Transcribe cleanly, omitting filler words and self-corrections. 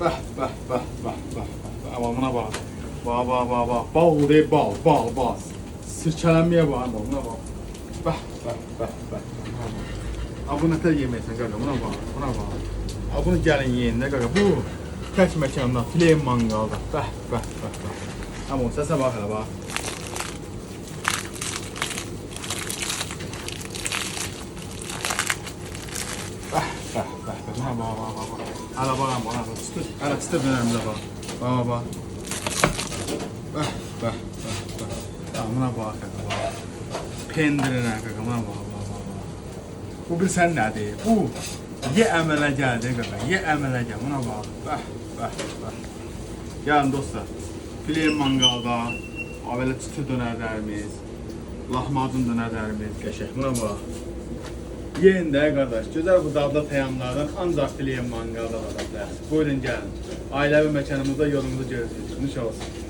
Bəh, bəh, bəh, bəh, bəh, bəh. Buna bax. Bax, bax, bax, bax. Bal deyib, bal, bal, bal. Sirkələnməyə bax, buna bax. Bəh, bəh, bəh, bəh. Bu nətər yeməksən qaqa, buna bax, buna bax. Bunu gəlin yeyin də qaqa. Bu tək məkanda, fileyin manqalda. Bəh, bəh, bəh, bəh. Amma o səsə bax hələ bax. Bəh, bəh, bəh, bəh. Buna bax, bax, bax, bax. Hələ baxam, bana bax. Çıtır, hələ çıtır dönəmdə bax. Bax, bax. Bəh, bəh, bəh, bəh. Buna bax qaqa, bax. Pendirinə qaqa, buna bax, bax, bax. Bu bir sən nədir? Bu ye əmələ gəldi qaqa, ye əmələ gəl. Buna bax. Bəh, bəh, bəh. Gəlin dostlar. Fileyin manqalda, belə çıtır dönərlərimiz, lahmacun dönərlərimiz, qəşəng. Buna bax. Yeyin də qardaş, gözəl bu dadda təyamlardan ancaq fileyin manqalda da bilərsiniz. Buyurun gəlin. Ailəvi məkanımızda yolumuzu gözləyirsiniz. Nuş olsun.